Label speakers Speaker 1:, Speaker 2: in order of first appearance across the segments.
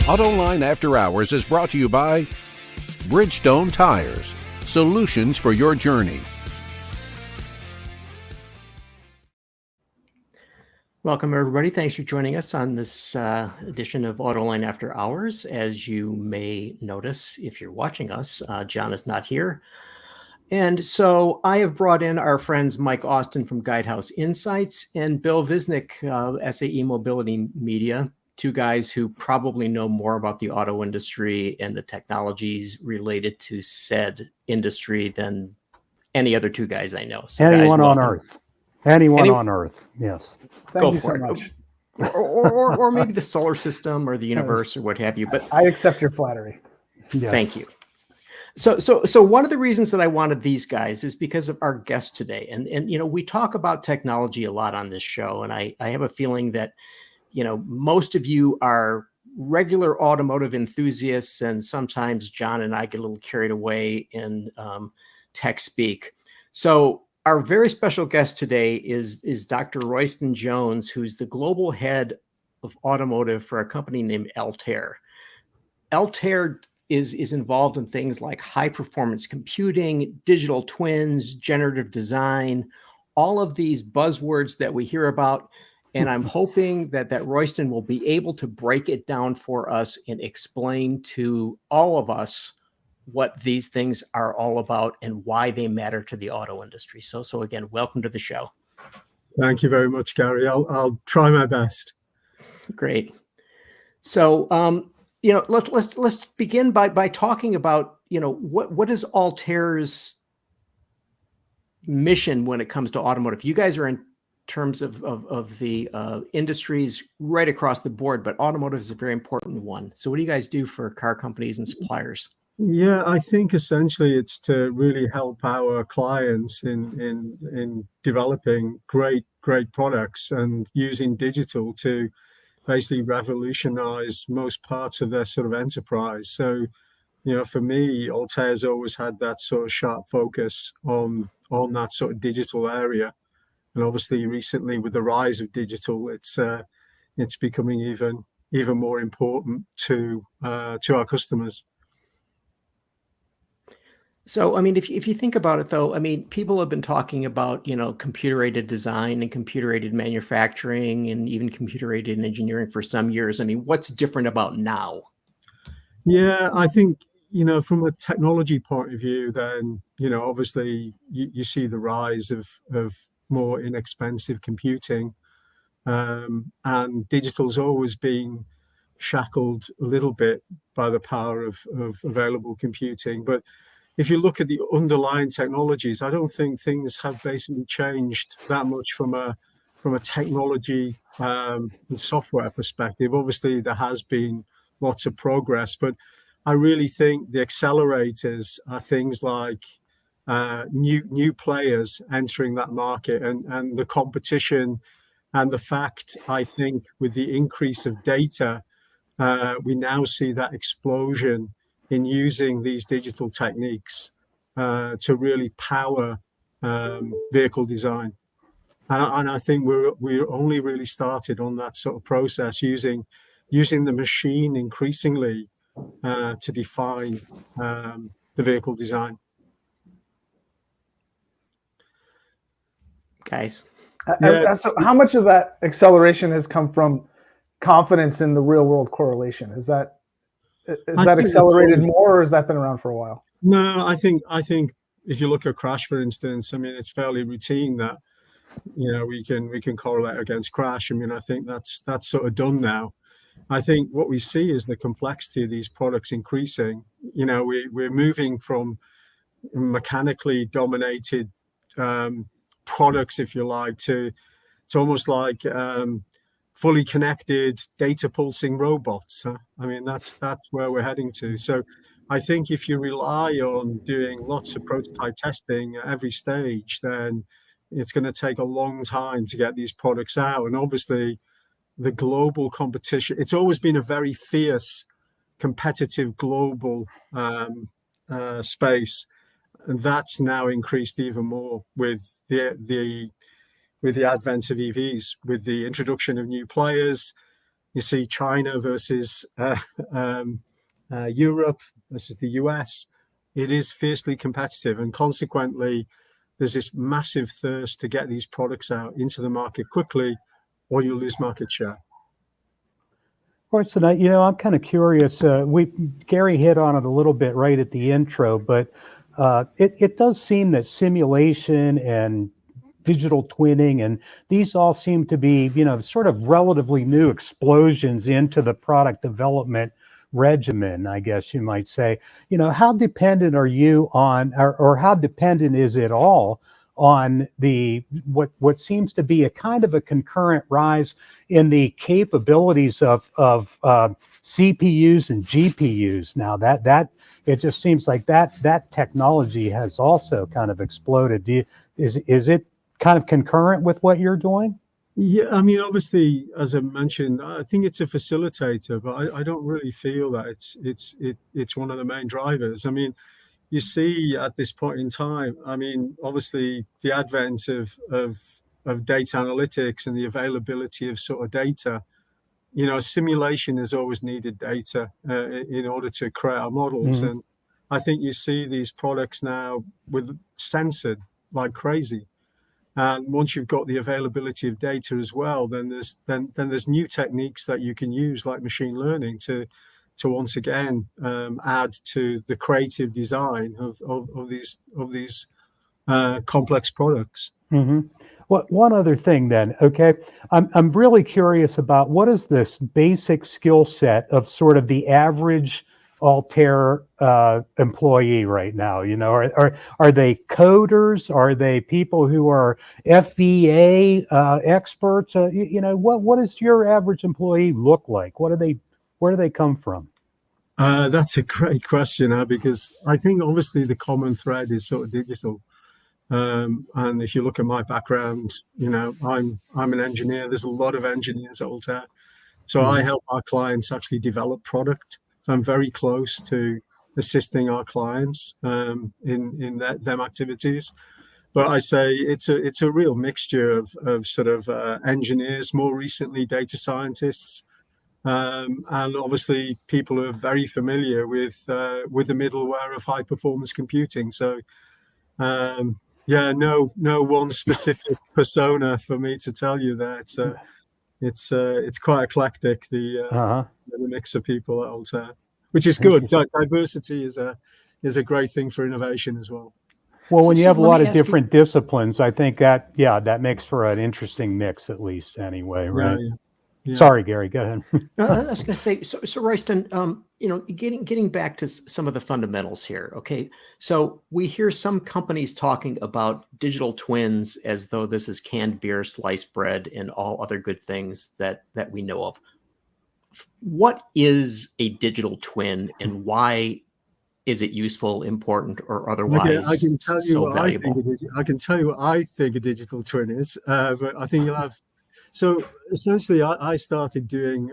Speaker 1: AutoLine After Hours is brought to you by Bridgestone Tires, solutions for your journey.
Speaker 2: Welcome, everybody. Thanks for joining us on this edition of AutoLine After Hours. As you may notice, if you're watching us, John is not here. And so I have brought in our friends Mike Austin from Guidehouse Insights and Bill Visnic, SAE Mobility Media, two guys who probably know more about the auto industry and the technologies related to said industry than any other two guys I know. So
Speaker 3: anyone
Speaker 2: guys,
Speaker 3: on Earth. Anyone on Earth, yes.
Speaker 4: Thank you so much.
Speaker 2: Or maybe the solar system or the universe or what have you. But
Speaker 4: I accept your flattery.
Speaker 3: Yes.
Speaker 2: Thank you. So one of the reasons that I wanted these guys is because of our guest today. And you know, we talk about technology a lot on this show, and I have a feeling that, you know, most of you are regular automotive enthusiasts, and sometimes John and I get a little carried away in tech speak. So our very special guest today is Dr. Royston Jones, who's the global head of automotive for a company named Altair. Altair is involved in things like high performance computing, digital twins, generative design, all of these buzzwords that we hear about. And I'm hoping that Royston will be able to break it down for us and explain to all of us what these things are all about and why they matter to the auto industry. So again, welcome to the show.
Speaker 5: Thank you very much, Gary. I'll try my best.
Speaker 2: Great. So, you know, let's begin by talking about, you know, what is Altair's mission when it comes to automotive? You guys are in terms of the industries right across the board, but automotive is a very important one. So what do you guys do for car companies and suppliers?
Speaker 5: Yeah, I think essentially it's to really help our clients in developing great products and using digital to basically revolutionize most parts of their sort of enterprise. So, you know, for me, Altair's always had that sort of sharp focus on that sort of digital area. And obviously recently with the rise of digital, it's becoming even more important to our customers.
Speaker 2: So, I mean, if you think about it, though, I mean, people have been talking about, you know, computer-aided design and computer-aided manufacturing and even computer-aided engineering for some years. I mean, what's different about now?
Speaker 5: Yeah, I think, you know, from a technology point of view, then, you know, obviously you see the rise of more inexpensive computing, and digital's always been shackled a little bit by the power of available computing. But if you look at the underlying technologies, I don't think things have basically changed that much from a technology and software perspective. Obviously, there has been lots of progress, but I really think the accelerators are things like new players entering that market and the competition, and the fact, I think, with the increase of data, we now see that explosion in using these digital techniques to really power vehicle design. And I think we're only really started on that sort of process, using the machine increasingly to define the vehicle design.
Speaker 2: Guys.
Speaker 4: So how much of that acceleration has come from confidence in the real world correlation? Is that accelerated more, or has that been around for a while?
Speaker 5: No, I think if you look at crash, for instance, I mean, it's fairly routine that, you know, we can correlate against crash. I mean, I think that's sort of done now. I think what we see is the complexity of these products increasing. You know, we're moving from mechanically dominated products, if you like, to almost like fully connected data pulsing robots. I mean, that's where we're heading to. So I think if you rely on doing lots of prototype testing at every stage, then it's going to take a long time to get these products out. And obviously the global competition, it's always been a very fierce, competitive global space. And that's now increased even more with the advent of EVs, with the introduction of new players, You see China versus Europe versus the US. It is fiercely competitive, and consequently, there's this massive thirst to get these products out into the market quickly, or you'll lose market share.
Speaker 3: Royston, I'm kind of curious. Gary hit on it a little bit right at the intro, but it does seem that simulation and digital twinning and these all seem to be, sort of relatively new explosions into the product development regimen, I guess you might say. How dependent are you on, or how dependent is it all on what seems to be a kind of a concurrent rise in the capabilities of CPUs and GPUs? Now that it just seems like that technology has also kind of exploded. Is it kind of concurrent with what you're doing?
Speaker 5: Yeah, I mean, obviously, as I mentioned, I think it's a facilitator, but I don't really feel that it's one of the main drivers. I mean, you see at this point in time, I mean, obviously the advent of data analytics and the availability of sort of data, simulation has always needed data in order to create our models.
Speaker 3: Mm-hmm.
Speaker 5: And I think you see these products now with censored like crazy. And once you've got the availability of data as well, then there's new techniques that you can use, like machine learning, to once again add to the creative design of these complex products.
Speaker 3: Mm-hmm. One other thing then, okay? I'm really curious about what is this basic skill set of sort of the average Altair employee right now? Are they coders? Are they people who are FVA experts? What does your average employee look like? Where do they come from?
Speaker 5: That's a great question, because I think obviously the common thread is sort of digital. And if you look at my background, I'm an engineer. There's a lot of engineers at Altair. So I help our clients actually develop product. So I'm very close to assisting our clients in them activities. But I say it's a real mixture of sort of engineers, more recently data scientists, and obviously people who are very familiar with the middleware of high performance computing. So no one specific persona for me to tell you that. It's quite eclectic, the mix of people at Altair, which is good. Diversity is a great thing for innovation as well.
Speaker 3: Well, when you have a lot of different disciplines, I think that makes for an interesting mix, at least anyway, right? Yeah. Sorry, Gary, go ahead.
Speaker 2: I was going to say, so Royston, getting back to some of the fundamentals here. Okay, so we hear some companies talking about digital twins as though this is canned beer, sliced bread, and all other good things that we know of. What is a digital twin, and why is it useful, important, or otherwise
Speaker 5: I can tell you
Speaker 2: so
Speaker 5: what
Speaker 2: valuable?
Speaker 5: I can tell you what I think a digital twin is, but I think you'll have. So essentially, I started doing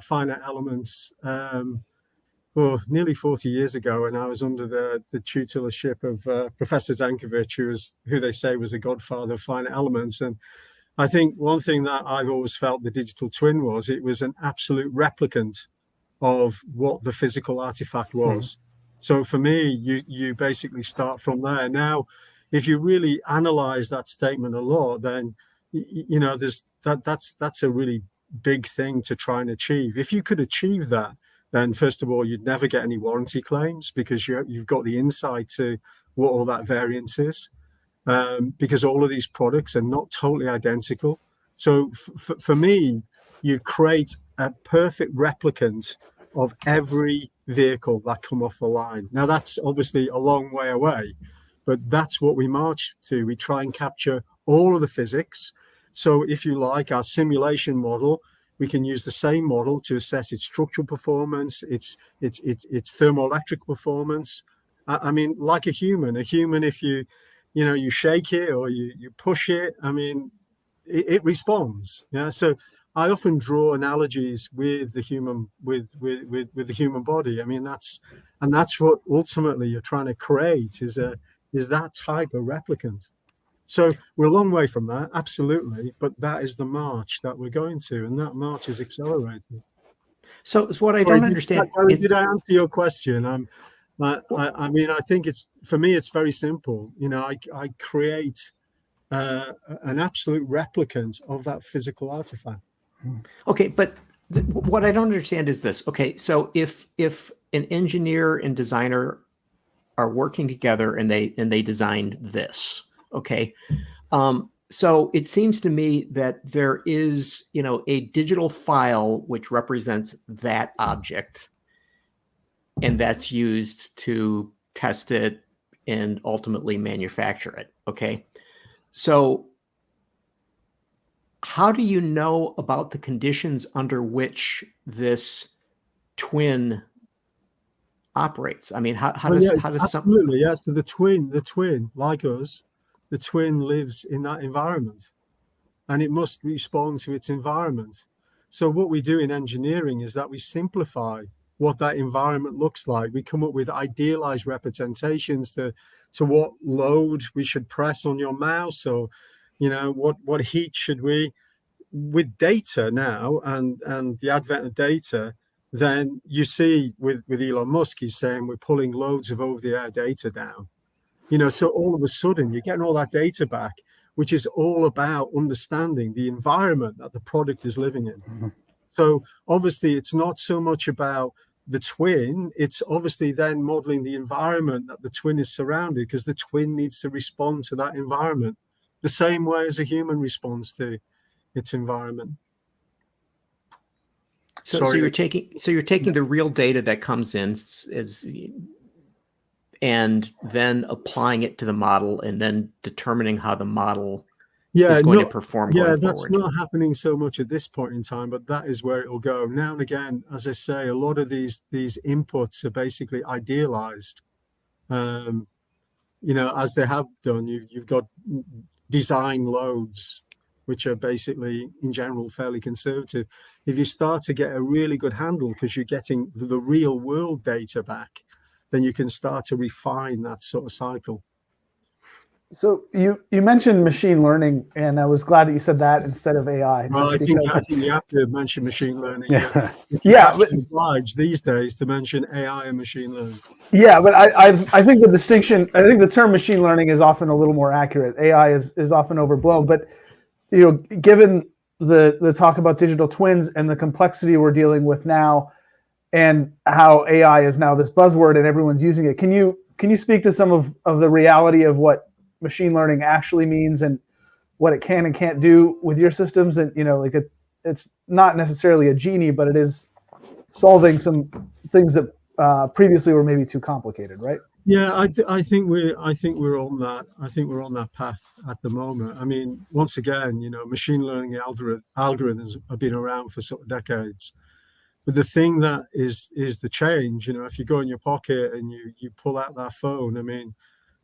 Speaker 5: finite elements nearly 40 years ago, and I was under the tutorship of Professor Zankovich, who they say was a godfather of finite elements. And I think one thing that I've always felt the digital twin was, it was an absolute replicant of what the physical artifact was. So for me, you basically start from there. Now, if you really analyze that statement a lot, then that's a really big thing to try and achieve. If you could achieve that, then first of all, you'd never get any warranty claims, because you've got the insight to what all that variance is, because all of these products are not totally identical. So for me, you create a perfect replicant of every vehicle that come off the line. Now, that's obviously a long way away, but that's what we march to. We try and capture all of the physics. So if you like, our simulation model, we can use the same model to assess its structural performance, its thermoelectric performance. I mean, like a human, if you shake it or you push it, I mean, it responds. Yeah. So I often draw analogies with the human with the human body. I mean, that's what ultimately you're trying to create is that type of replicant. So we're a long way from that, absolutely, but that is the march that we're going to, and that march is accelerating.
Speaker 2: So what I
Speaker 5: Sorry,
Speaker 2: don't understand
Speaker 5: Gary,
Speaker 2: is,
Speaker 5: did I answer your question? I mean, I think for me, it's very simple. You know, I create an absolute replicant of that physical artifact.
Speaker 2: okay, but what I don't understand is this. Okay, so if an engineer and designer are working together and they designed this, okay, so it seems to me that there is, you know, a digital file which represents that object, and that's used to test it and ultimately manufacture it. Okay, so how do you know about the conditions under which this twin operates? I mean, how
Speaker 5: Well,
Speaker 2: does
Speaker 5: yeah,
Speaker 2: how does some
Speaker 5: absolutely, yeah. So the twin, like us, the twin lives in that environment, and it must respond to its environment. So what we do in engineering is that we simplify what that environment looks like. We come up with idealized representations to what load we should press on your mouse, or, you know, what heat should we, with data now and the advent of data. Then you see with Elon Musk, he's saying we're pulling loads of over-the-air data down. You know, so all of a sudden you're getting all that data back, which is all about understanding the environment that the product is living in.
Speaker 3: Mhm.
Speaker 5: So obviously it's not so much about the twin, it's obviously then modeling the environment that the twin is surrounded, because the twin needs to respond to that environment the same way as a human responds to its environment.
Speaker 2: so
Speaker 5: Sorry.
Speaker 2: you're taking the real data that comes in and then applying it to the model and then determining how the model is going to perform going
Speaker 5: that's
Speaker 2: forward.
Speaker 5: not happening so much at this point in time, but that is where it will go. Now and again, as I say, a lot of these inputs are basically idealized. You know, as they have done, you've got design loads, which are basically, in general, fairly conservative. If you start to get a really good handle, because you're getting the real world data back, then you can start to refine that sort of cycle.
Speaker 4: So you mentioned machine learning, and I was glad that you said that instead of AI.
Speaker 5: Well, I think you have to mention machine learning.
Speaker 3: Yeah.
Speaker 4: Yeah, but
Speaker 5: obliged these days to mention AI and machine learning.
Speaker 4: yeah, but I think the distinction, I think the term machine learning is often a little more accurate. AI is often overblown, but you know, given the talk about digital twins and the complexity we're dealing with now, and how AI is now this buzzword and everyone's using it, can you speak to some of the reality of what machine learning actually means and what it can and can't do with your systems? And, you know, like it's not necessarily a genie, but it is solving some things that previously were maybe too complicated, right?
Speaker 5: Yeah, I think we're on that. I think we're on that path at the moment. I mean, once again, you know, machine learning algorithms have been around for sort of decades. But the thing that is the change, you know, if you go in your pocket and you pull out that phone, I mean,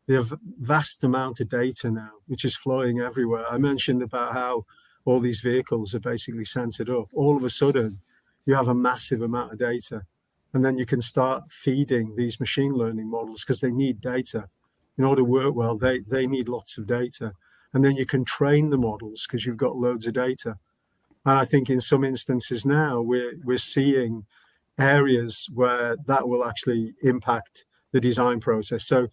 Speaker 5: they have vast amount of data now, which is flowing everywhere. I mentioned about how all these vehicles are basically censored up. All of a sudden, you have a massive amount of data. And then you can start feeding these machine learning models, because they need data. In order to work well, they need lots of data. And then you can train the models because you've got loads of data. And I think in some instances now we're seeing areas where that will actually impact the design process. So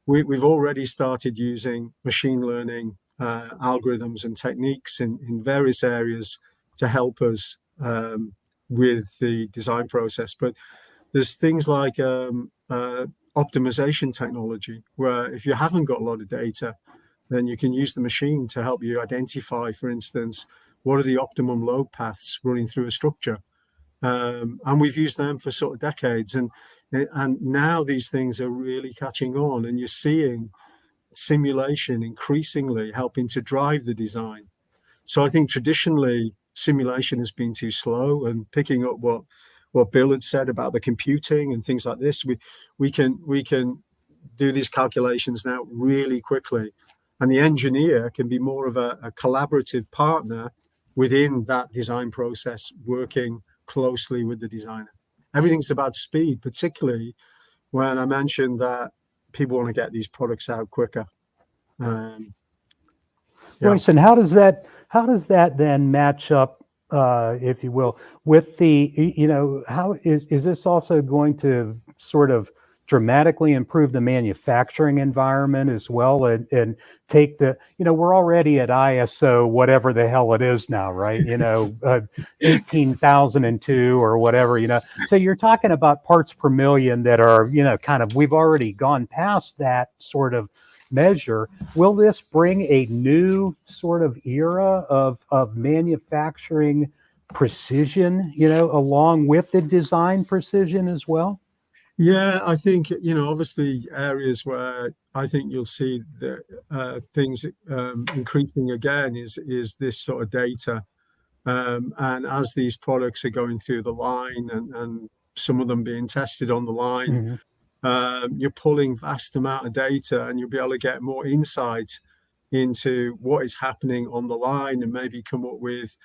Speaker 5: we've already started using machine learning algorithms and techniques in various areas to help us with the design process. But there's things like optimization technology, where if you haven't got a lot of data, then you can use the machine to help you identify, for instance, what are the optimum load paths running through a structure. And we've used them for sort of decades. And now these things are really catching on, and you're seeing simulation increasingly helping to drive the design. So I think traditionally simulation has been too slow, and picking up what Bill had said about the computing and things like this, we can do these calculations now really quickly. And the engineer can be more of a collaborative partner within that design process, working closely with the designer. Everything's about speed, particularly when I mentioned that people want to get these products out quicker. Yeah.
Speaker 3: Royston, how does that then match up, if you will, with how is this also going to sort of dramatically improve the manufacturing environment as well, and take we're already at ISO whatever the hell it is now, right? 18,002 or whatever, So you're talking about parts per million that are, kind of, we've already gone past that sort of measure. Will this bring a new sort of era of manufacturing precision, along with the design precision as well?
Speaker 5: Yeah, I think, obviously areas where I think you'll see the things increasing again is this sort of data. And as these products are going through the line and some of them being tested on the line, you're pulling vast amount of data, and you'll be able to get more insight into what is happening on the line, and maybe come up with,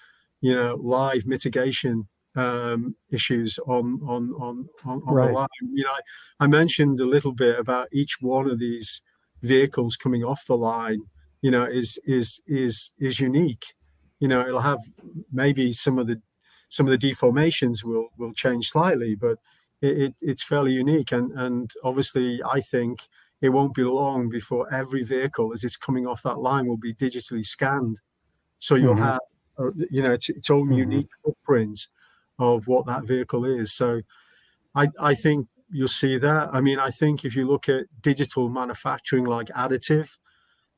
Speaker 5: live mitigation issues on
Speaker 3: Right.
Speaker 5: the line. I mentioned a little bit about each one of these vehicles coming off the line. Is unique. It'll have maybe some of the deformations will change slightly, but it's fairly unique. And obviously, I think it won't be long before every vehicle, as it's coming off that line, will be digitally scanned. So you'll have, its own unique footprint of what that vehicle is. So I think you'll see that. I mean, I think if you look at digital manufacturing like additive,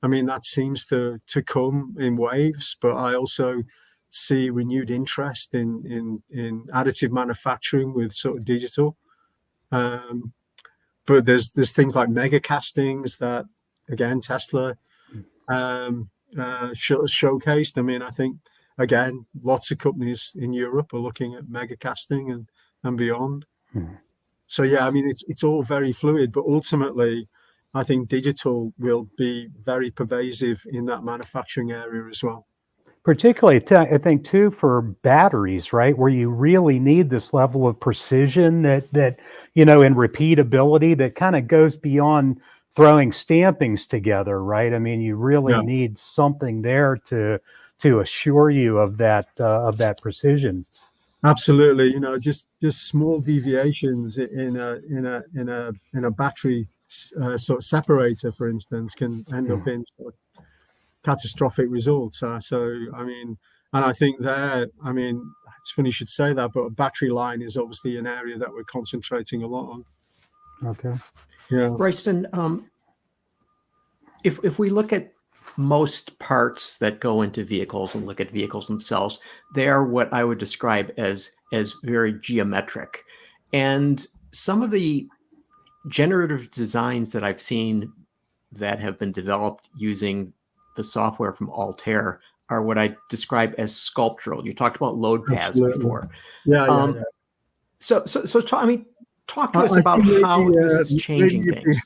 Speaker 5: I mean, that seems to come in waves, but I also see renewed interest in additive manufacturing with sort of digital. But there's things like mega castings that, again, Tesla showcased. I mean, I think, again, lots of companies in Europe are looking at mega casting and beyond. So yeah, I mean, it's all very fluid, but ultimately, I think digital will be very pervasive in that manufacturing area as well.
Speaker 3: Particularly, I think, too, for batteries, right, where you really need this level of precision that and repeatability that kind of goes beyond throwing stampings together, right? I mean, you really need something there to assure you of that precision.
Speaker 5: Absolutely, just small deviations in a battery sort of separator, for instance, can end up in sort of catastrophic results. So, I mean, and I think I mean, it's funny you should say that, but a battery line is obviously an area that we're concentrating a lot on.
Speaker 3: Okay.
Speaker 5: Yeah.
Speaker 2: Royston, if we look at most parts that go into vehicles and look at vehicles themselves, they are what I would describe as very geometric. And some of the generative designs that I've seen that have been developed using the software from Altair are what I describe as sculptural. You talked about load paths before.
Speaker 5: Yeah.
Speaker 2: So talk to us about how this is changing things.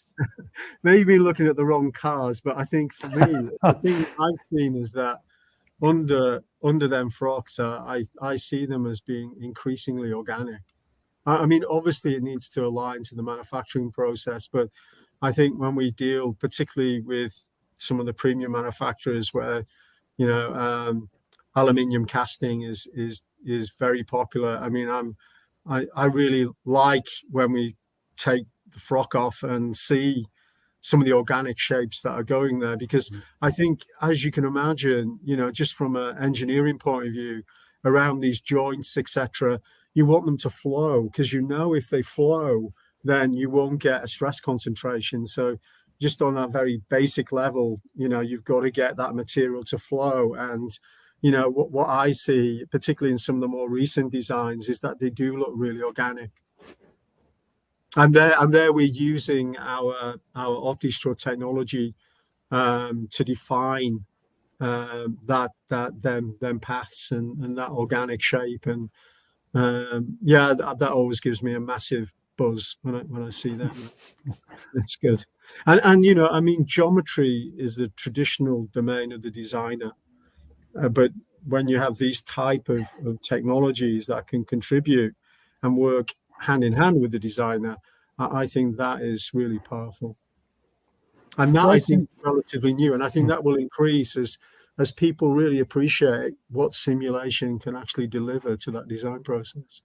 Speaker 5: Maybe looking at the wrong cars, but I think for me, the thing I've seen is that under them frocks, I see them as being increasingly organic. I mean, obviously, it needs to align to the manufacturing process, but I think when we deal, particularly with some of the premium manufacturers, where aluminium casting is very popular. I mean, I really like when we take the frock off and see some of the organic shapes that are going there, because I think, as you can imagine, just from an engineering point of view, around these joints, etc., you want them to flow, because if they flow, then you won't get a stress concentration. So just on that very basic level, you've got to get that material to flow. And what I see, particularly in some of the more recent designs, is that they do look really organic. And there we're using our OptiStraw technology to define them paths and that organic shape. And that always gives me a massive buzz when I see that. It's good. And I mean, geometry is the traditional domain of the designer, but when you have these type of technologies that can contribute and work hand in hand with the designer, I think that is really powerful. And that, I think, is relatively new, and I think that will increase as as people really appreciate what simulation can actually deliver to that design process.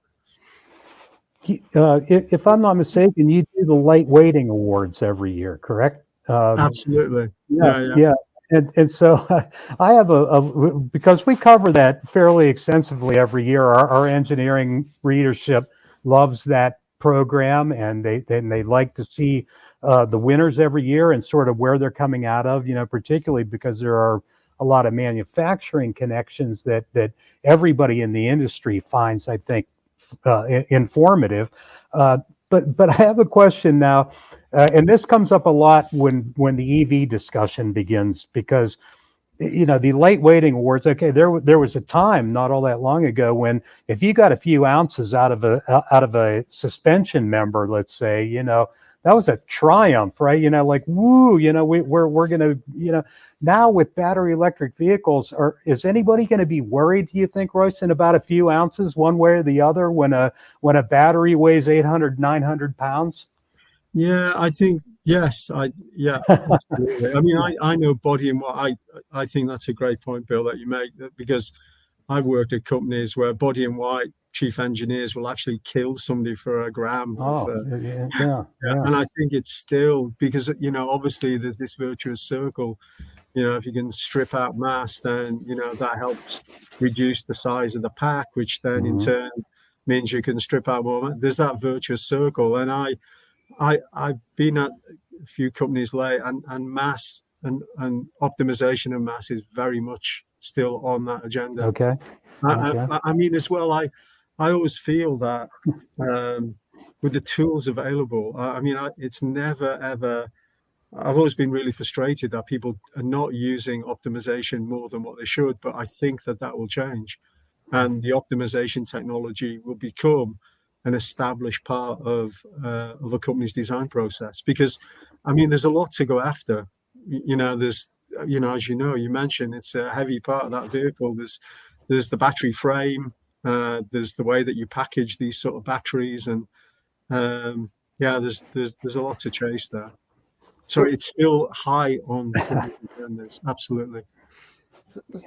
Speaker 3: If I'm not mistaken, you do the light weighting awards every year, correct?
Speaker 5: Absolutely.
Speaker 3: Yeah. And so I have because we cover that fairly extensively every year. Our engineering readership loves that program, and they like to see the winners every year and sort of where they're coming out of. Particularly because there are a lot of manufacturing connections that everybody in the industry finds, I think, informative. But I have a question now. And this comes up a lot when the EV discussion begins, because the light weighting awards. Okay, there was a time not all that long ago when if you got a few ounces out of a suspension member, let's say, that was a triumph, right? Like, woo, we're gonna, now with battery electric vehicles, is anybody going to be worried, do you think, Royston, about a few ounces one way or the other when a battery weighs 800, 900 pounds?
Speaker 5: Yeah, I think yes. Absolutely. I mean, I know body and white. I think that's a great point, Bill, that you make, because I've worked at companies where body and white chief engineers will actually kill somebody for a gram.
Speaker 3: Yeah.
Speaker 5: And I think it's still because obviously there's this virtuous circle. If you can strip out mass, then that helps reduce the size of the pack, which then in turn means you can strip out more. There's that virtuous circle, and I've been at a few companies late, and mass and optimization of mass is very much still on that agenda.
Speaker 3: Okay.
Speaker 5: I mean, as well, I always feel that with the tools available, it's never ever. I've always been really frustrated that people are not using optimization more than what they should, but I think that will change, and the optimization technology will become an established part of a company's design process, because there's a lot to go after. There's as you mentioned, it's a heavy part of that vehicle. There's the battery frame, there's the way that you package these sort of batteries, and there's a lot to chase there. So it's still high on companies' agendas. Absolutely.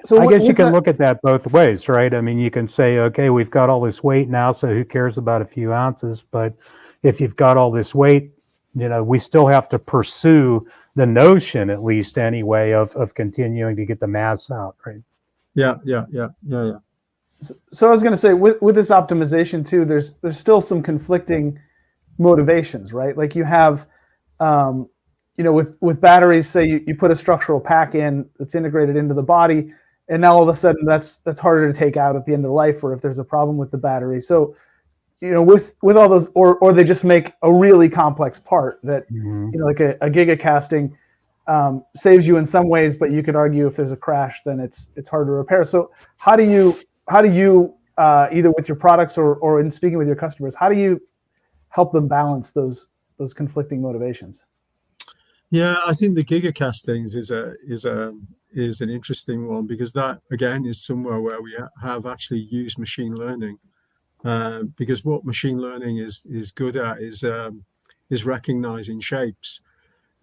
Speaker 3: So I guess you can look at that both ways, right? I mean, you can say, okay, we've got all this weight now, so who cares about a few ounces? But if you've got all this weight, we still have to pursue the notion, at least anyway, of continuing to get the mass out, right?
Speaker 4: Yeah. So I was going to say, with this optimization too, there's still some conflicting motivations, right? Like you have, with batteries, say you put a structural pack in that's integrated into the body, and now all of a sudden that's harder to take out at the end of life, or if there's a problem with the battery. So, with all those, or they just make a really complex part that, like a giga casting saves you in some ways, but you could argue if there's a crash, then it's hard to repair. So how do you either with your products or in speaking with your customers, how do you help them balance those conflicting motivations?
Speaker 5: Yeah, I think the giga castings is an interesting one, because that again is somewhere where we have actually used machine learning, because what machine learning is good at is recognizing shapes,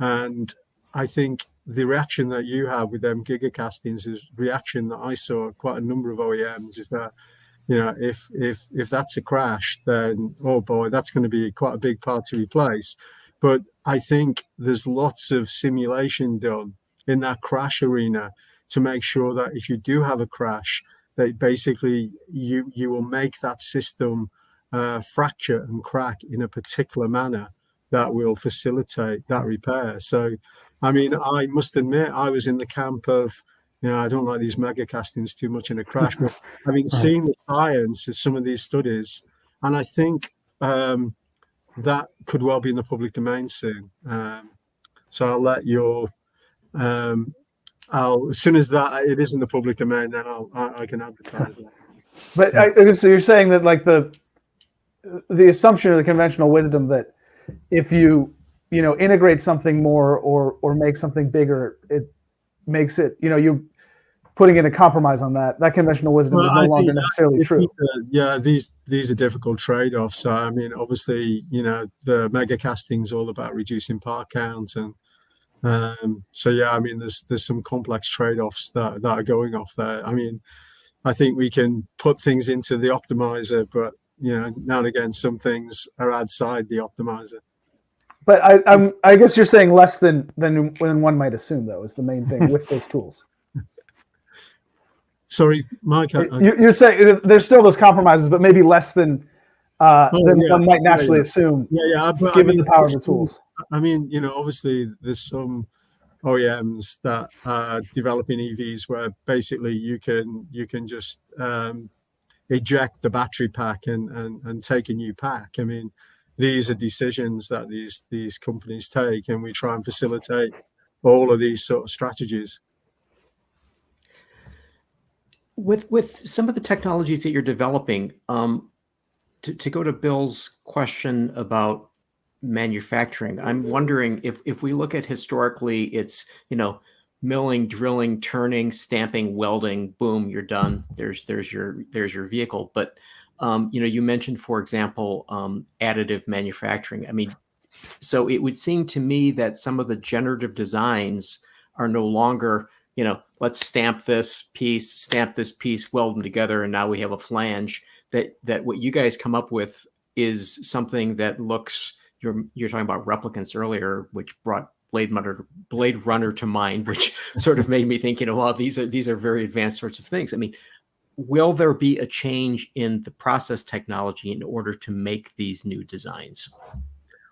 Speaker 5: and I think the reaction that you have with them giga castings is reaction that I saw at quite a number of OEMs, is that if that's a crash, then oh boy, that's going to be quite a big part to replace. But I think there's lots of simulation done in that crash arena to make sure that if you do have a crash, that basically you will make that system fracture and crack in a particular manner that will facilitate that repair. So, I must admit, I was in the camp of, I don't like these mega castings too much in a crash, but having seen the science of some of these studies, and I think that could well be in the public domain soon. So I'll let as soon as that it is in the public domain, then I can advertise that.
Speaker 4: But so you're saying that, like, the assumption of the conventional wisdom that if you integrate something more or make something bigger, it makes it, you putting in a compromise on that conventional wisdom is no longer necessarily true.
Speaker 5: These are difficult trade-offs. Obviously, the mega casting is all about reducing part count, and So yeah, I mean, there's some complex trade-offs that are going off there. I mean, I think we can put things into the optimizer, but now and again, some things are outside the optimizer.
Speaker 4: But I guess you're saying less than one might assume, though, is the main thing with those tools.
Speaker 5: Sorry, Mike.
Speaker 4: You're saying there's still those compromises, but maybe less than one might naturally assume.
Speaker 5: But
Speaker 4: given the power of the tools.
Speaker 5: I mean, obviously there's some OEMs that are developing EVs where basically you can just eject the battery pack and take a new pack. I mean, these are decisions that these companies take, and we try and facilitate all of these sort of strategies.
Speaker 2: With some of the technologies that you're developing, to go to Bill's question about manufacturing, I'm wondering if we look at historically, it's milling, drilling, turning, stamping, welding, boom, you're done. There's your vehicle. But you mentioned, for example, additive manufacturing. I mean, so it would seem to me that some of the generative designs are no longer, let's stamp this piece, weld them together, and now we have a flange. That what you guys come up with is something that looks. You're talking about replicants earlier, which brought Blade Runner to mind, which sort of made me think, well, these are very advanced sorts of things. I mean, will there be a change in the process technology in order to make these new designs?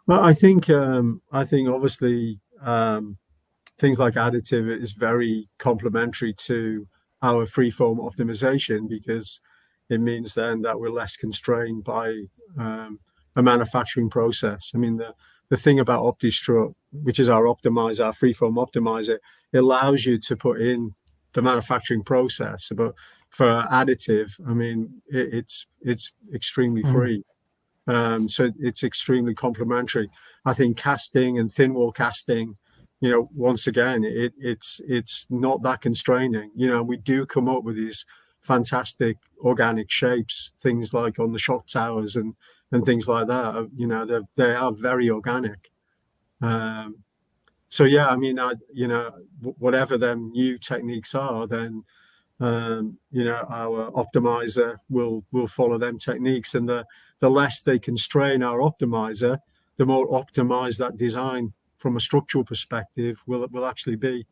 Speaker 5: Well, I think obviously things like additive is very complementary to our freeform optimization, because it means then that we're less constrained by a manufacturing process. I mean, the thing about OptiStrut, which is our optimizer, our freeform optimizer, it allows you to put in the manufacturing process. But for additive, I mean, it's extremely free. So it's extremely complementary. I think casting and thin wall casting, once again, it's not that constraining. We do come up with these fantastic organic shapes, things like on the shot towers and things like that. They are very organic. So yeah, I mean, whatever them new techniques are, then our optimizer will follow them techniques, and the less they constrain our optimizer, the more optimized that design from a structural perspective will actually be.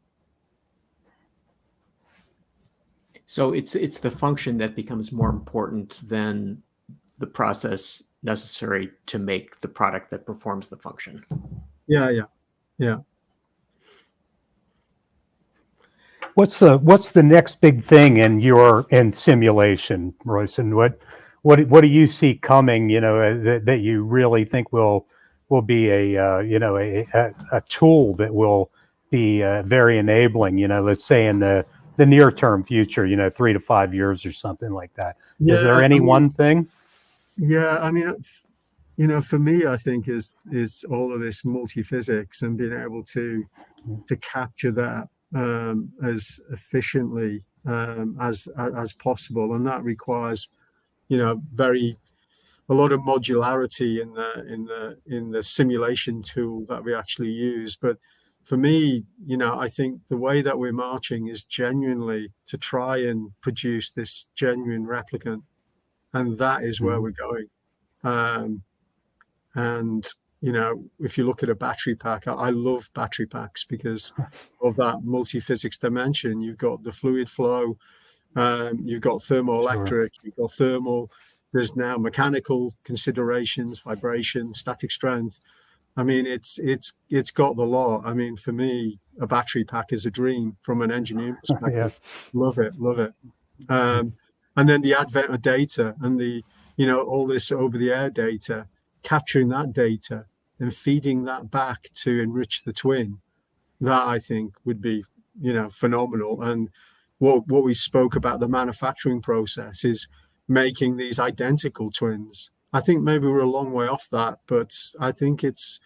Speaker 2: So it's the function that becomes more important than the process necessary to make the product that performs the function. Yeah.
Speaker 3: What's the next big thing in simulation, Royston? What do you see coming? That you really think will be a tool that will be very enabling. Let's say in the near term future, 3 to 5 years or something like that. Is there any one thing?
Speaker 5: Yeah, I mean, for me, I think is all of this multi-physics and being able to capture that as efficiently as possible, and that requires a lot of modularity in the simulation tool that we actually use. But for me, I think the way that we're marching is genuinely to try and produce this genuine replicant, and that is where we're going. And if you look at a battery pack, I love battery packs because of that multi-physics dimension. You've got the fluid flow, you've got thermoelectric, you've got thermal. There's now mechanical considerations, vibration, static strength. I mean, it's got the lot. I mean, for me, a battery pack is a dream from an engineering perspective. Love it. And then the advent of data and all this over-the-air data, capturing that data and feeding that back to enrich the twin, that I think would be, phenomenal. And what we spoke about the manufacturing process is making these identical twins. I think maybe we're a long way off that, but I think it's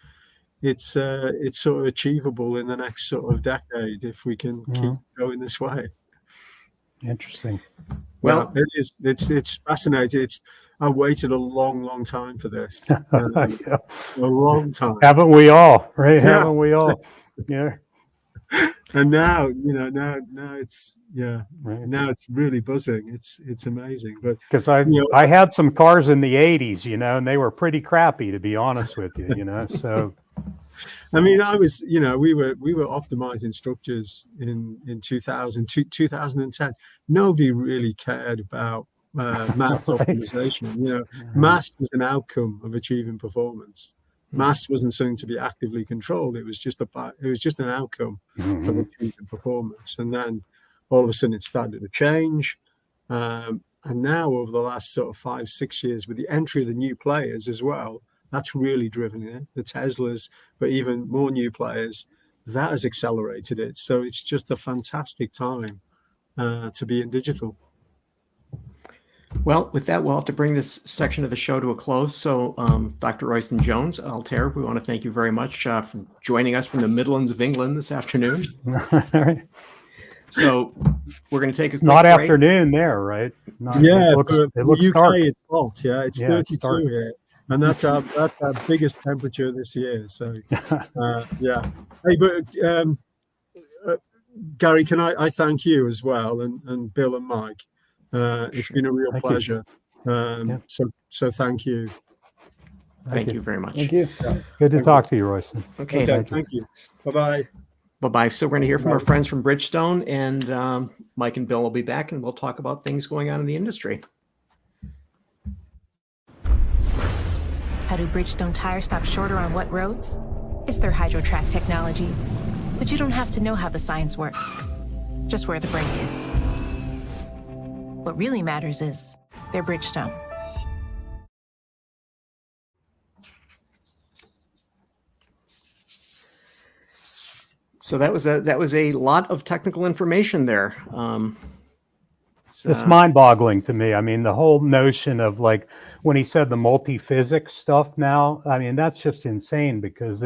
Speaker 5: sort of achievable in the next sort of decade if we can keep going this way.
Speaker 3: Interesting.
Speaker 2: Well,
Speaker 5: it is. It's fascinating. I waited a long time for this. A long time.
Speaker 3: Haven't we all? Right?
Speaker 5: Yeah.
Speaker 3: Haven't we all? Yeah.
Speaker 5: And now, now it's
Speaker 3: Right.
Speaker 5: now it's really buzzing. It's amazing. But
Speaker 3: Because I had some cars in the 80s, and they were pretty crappy, to be honest with you, So
Speaker 5: I mean, we were optimizing structures in 2010. Nobody really cared about mass
Speaker 3: right.
Speaker 5: optimization. Mass was an outcome of achieving performance. Mass wasn't something to be actively controlled. It was just an outcome of achieving performance. And then all of a sudden it started to change. And now over the last sort of 5-6 years, with the entry of the new players as well, that's really driven it. The Teslas, but even more new players, that has accelerated it. So it's just a fantastic time to be in digital.
Speaker 2: Well, with that, we'll have to bring this section of the show to a close. So, Dr. Royston Jones, Altair, we want to thank you very much for joining us from the Midlands of England this afternoon.
Speaker 3: All right.
Speaker 2: So we're going to take a quick
Speaker 3: Not
Speaker 2: break.
Speaker 3: Afternoon there, right?
Speaker 5: Yeah,
Speaker 3: it looks
Speaker 5: UK
Speaker 3: dark.
Speaker 5: it's hot. Yeah, it's 32 here, and that's our biggest temperature this year. So, yeah. Hey, but Gary, can I thank you as well, and Bill and Mike. It's been a real pleasure. So thank you.
Speaker 2: Thank you very much.
Speaker 4: Thank you.
Speaker 3: Good to talk to you, Royston.
Speaker 2: Okay.
Speaker 5: Thank you. Bye-bye.
Speaker 2: Bye-bye. So we're going to hear from our friends from Bridgestone, and Mike and Bill will be back, and we'll talk about things going on in the industry.
Speaker 6: How do Bridgestone tires stop shorter on what roads? It's their HydroTrack technology. But you don't have to know how the science works, just where the brake is. What really matters is their Bridgestone.
Speaker 2: So that was a lot of technical information there.
Speaker 3: It's mind-boggling to me. I mean, the whole notion of, like, when he said the multi-physics stuff now, I mean, that's just insane, because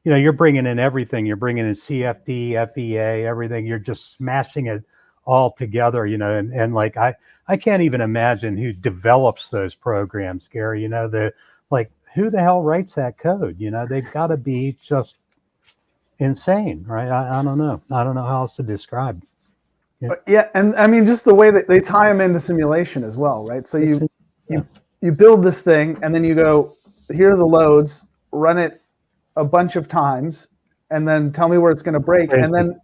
Speaker 3: you're bringing in everything. You're bringing in CFD, FEA, everything. You're just smashing it all together, and like, I can't even imagine who develops those programs, Gary. Who the hell writes that code? They've got to be just insane, right? I don't know. I don't know how else to describe.
Speaker 4: Yeah, and I mean, just the way that they tie them into simulation as well, right? So you build this thing, and then you go, here are the loads, run it a bunch of times, and then tell me where it's going to break, and then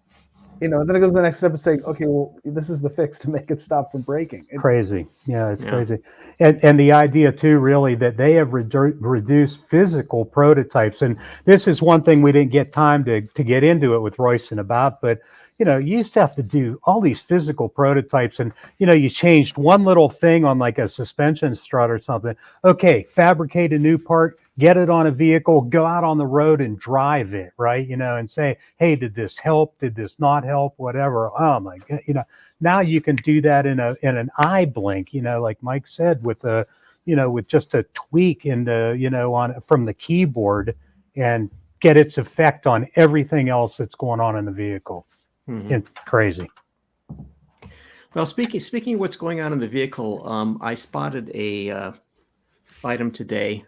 Speaker 4: then it goes to the next step and saying, okay, well, this is the fix to make it stop from breaking.
Speaker 3: Crazy. Yeah, it's crazy. And the idea too, really, that they have reduced physical prototypes. And this is one thing we didn't get time to get into it with Royston about, but you used to have to do all these physical prototypes, and you changed one little thing on like a suspension strut or something. Okay, fabricate a new part, get it on a vehicle, go out on the road and drive it, right? And say, hey, did this help? Did this not help? Whatever. Oh my God. Now you can do that in an eye blink, like Mike said, with with just a tweak from the keyboard, and get its effect on everything else that's going on in the vehicle. Mm-hmm. It's crazy.
Speaker 2: Well, speaking of what's going on in the vehicle, I spotted a item today,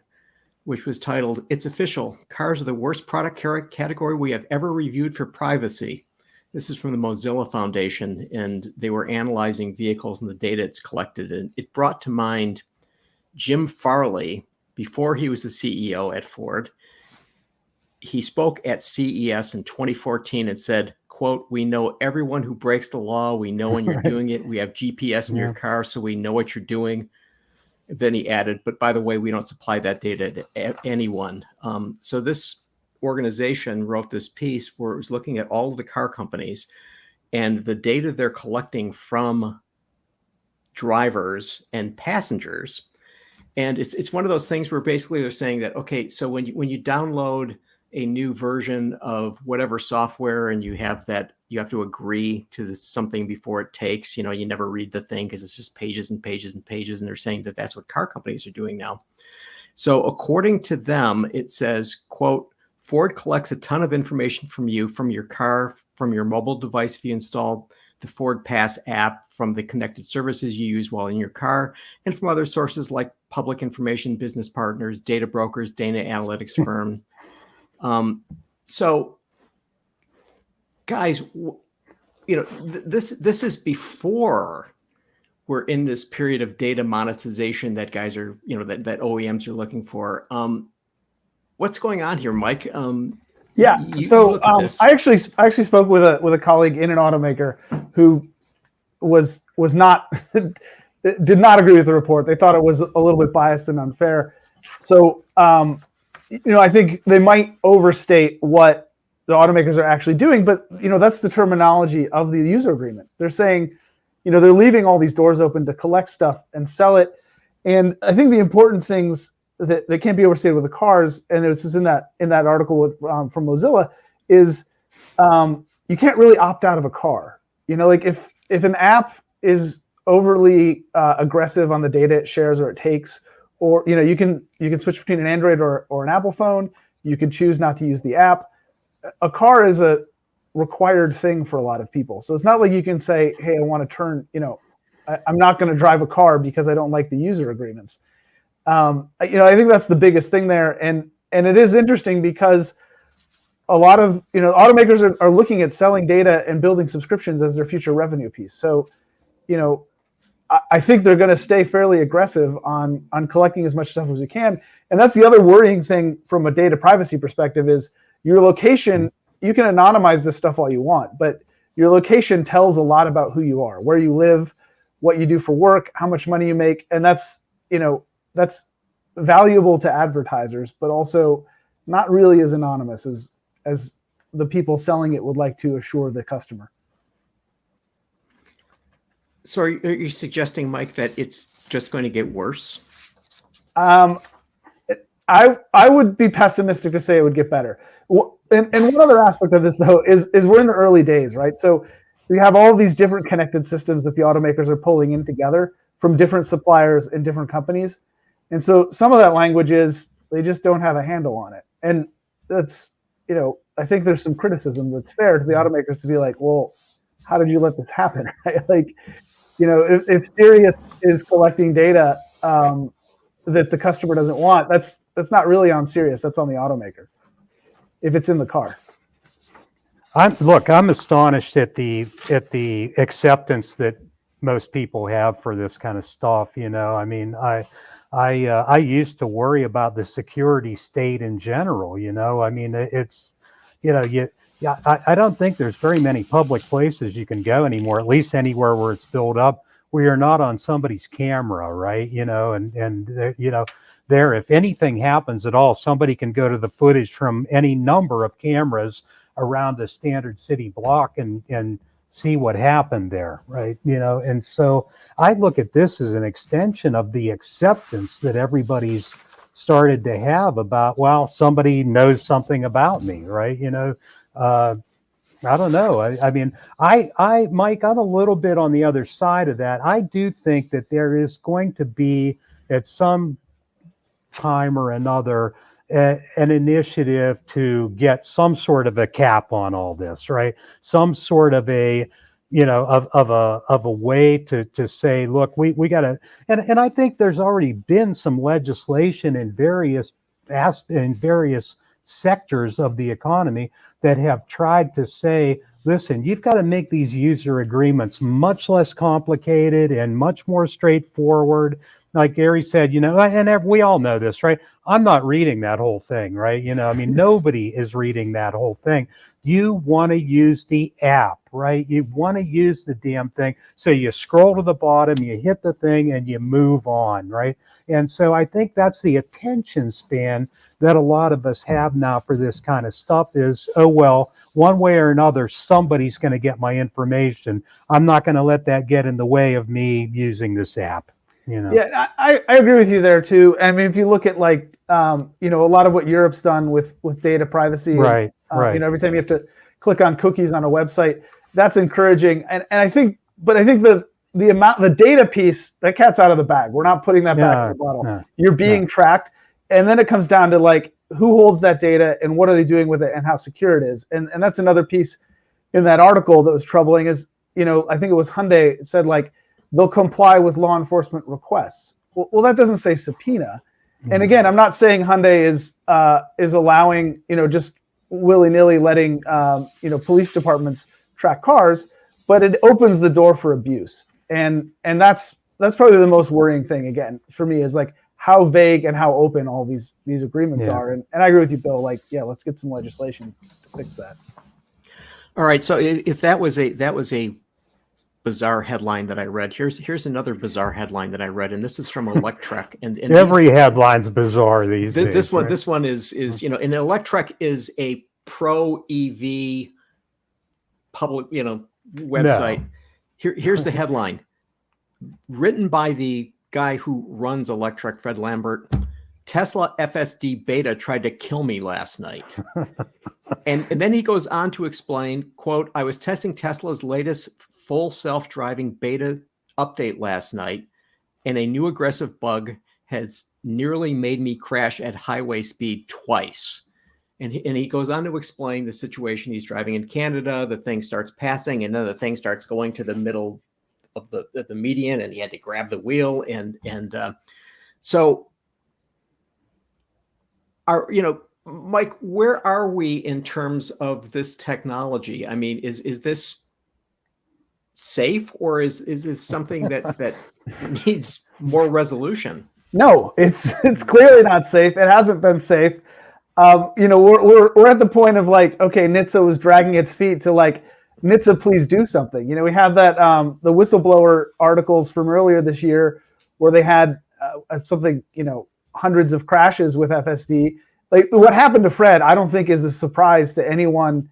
Speaker 2: which was titled, "It's Official, Cars are the Worst Product Category We Have Ever Reviewed for Privacy." This is from the Mozilla Foundation, and they were analyzing vehicles and the data it's collected. And it brought to mind Jim Farley before he was the CEO at Ford. He spoke at CES in 2014 and said, quote, "We know everyone who breaks the law. We know when you're doing it. We have GPS in your car, so we know what you're doing." Then he added, "But by the way, we don't supply that data to anyone." So this organization wrote this piece where it was looking at all of the car companies and the data they're collecting from drivers and passengers. And it's one of those things where basically they're saying that, okay, so when you download a new version of whatever software and you have to agree to something before it takes, you never read the thing because it's just pages and pages and pages. And they're saying that that's what car companies are doing now. So according to them, it says, quote, "Ford collects a ton of information from you, from your car, from your mobile device if you install the Ford Pass app, from the connected services you use while in your car, and from other sources like public information, business partners, data brokers, data analytics firms." So guys, this is before we're in this period of data monetization that guys are, that OEMs are looking for. What's going on here, Mike?
Speaker 4: I actually spoke with a colleague in an automaker who was not did not agree with the report. They thought it was a little bit biased and unfair. So I think they might overstate what the automakers are actually doing, but that's the terminology of the user agreement. They're saying, they're leaving all these doors open to collect stuff and sell it. And I think the important things that can't be overstated with the cars, and this is in that article with from Mozilla, is you can't really opt out of a car. Like if an app is overly aggressive on the data it shares or it takes, or you can switch between an Android or an Apple phone. You can choose not to use the app. A car is a required thing for a lot of people. So it's not like you can say, hey, I want to turn, I'm not going to drive a car because I don't like the user agreements. I think that's the biggest thing there. And it is interesting because a lot of, automakers are looking at selling data and building subscriptions as their future revenue piece. So, I think they're going to stay fairly aggressive on collecting as much stuff as we can. And that's the other worrying thing from a data privacy perspective is your location. You can anonymize this stuff all you want, but your location tells a lot about who you are, where you live, what you do for work, how much money you make. And that's valuable to advertisers, but also not really as anonymous as the people selling it would like to assure the customer.
Speaker 2: So are you suggesting, Mike, that it's just going to get worse?
Speaker 4: I would be pessimistic to say it would get better. And one other aspect of this, though, is we're in the early days, right? So we have all these different connected systems that the automakers are pulling in together from different suppliers and different companies. And so some of that language is they just don't have a handle on it. And that's, I think there's some criticism that's fair to the automakers to be like, well, how did you let this happen? Right? Like, if Sirius is collecting data that the customer doesn't want, that's not really on Sirius. That's on the automaker if it's in the car.
Speaker 3: I'm astonished at the acceptance that most people have for this kind of stuff. I mean, I used to worry about the security state in general. I mean, it's, I don't think there's very many public places you can go anymore, at least anywhere where it's built up, where you're not on somebody's camera, right? There, if anything happens at all, somebody can go to the footage from any number of cameras around a standard city block and see what happened there, right? And so I look at this as an extension of the acceptance that everybody's started to have about, well, somebody knows something about me, right? I don't know. I mean, Mike, I'm a little bit on the other side of that. I do think that there is going to be at some time or another an initiative to get some sort of a cap on all this, right? Some sort of a, of a way to say, look, we got to, and I think there's already been some legislation in various sectors of the economy that have tried to say, listen, you've got to make these user agreements much less complicated and much more straightforward. Like Gary said, and we all know this, right? I'm not reading that whole thing, right? I mean, nobody is reading that whole thing. You want to use the app, right? You want to use the damn thing. So you scroll to the bottom, you hit the thing, and you move on, right? And so I think that's the attention span that a lot of us have now for this kind of stuff is, oh, well, one way or another, somebody's going to get my information. I'm not going to let that get in the way of me using this app.
Speaker 4: Yeah, I agree with you there too. I mean, if you look at like, a lot of what Europe's done with data privacy,
Speaker 3: right.
Speaker 4: Every time you have to click on cookies on a website, that's encouraging. And I think the data piece, that cat's out of the bag. We're not putting that back in the bottle.
Speaker 3: No,
Speaker 4: You're being tracked. And then it comes down to like, who holds that data and what are they doing with it and how secure it is. And that's another piece in that article that was troubling is, I think it was Hyundai, it said like, they'll comply with law enforcement requests. Well, that doesn't say subpoena. And again, I'm not saying Hyundai is allowing, just willy-nilly letting police departments track cars, but it opens the door for abuse. And that's probably the most worrying thing, again, for me, is like how vague and how open all these agreements are. And I agree with you, Bill. Like, yeah, let's get some legislation to fix that.
Speaker 2: All right. So if that was a bizarre headline that I read, here's another bizarre headline that I read, and this is from Electrek. And
Speaker 3: every headline's bizarre these days.
Speaker 2: This one is and Electrek is a pro EV public website. No. Here's the headline, written by the guy who runs Electrek, Fred Lambert. Tesla FSD beta tried to kill me last night. and then he goes on to explain, quote, I was testing Tesla's latest full self-driving beta update last night, and a new aggressive bug has nearly made me crash at highway speed twice. And he goes on to explain the situation. He's driving in Canada, the thing starts passing, and then the thing starts going to the middle of the median, and he had to grab the wheel. So Mike, where are we in terms of this technology? I mean, is this safe, or is this something that needs more resolution?
Speaker 4: No, it's clearly not safe. It hasn't been safe. We're at the point of like, okay, NHTSA was dragging its feet to like, NHTSA, please do something. We have that the whistleblower articles from earlier this year where they had something, hundreds of crashes with FSD. Like what happened to Fred, I don't think is a surprise to anyone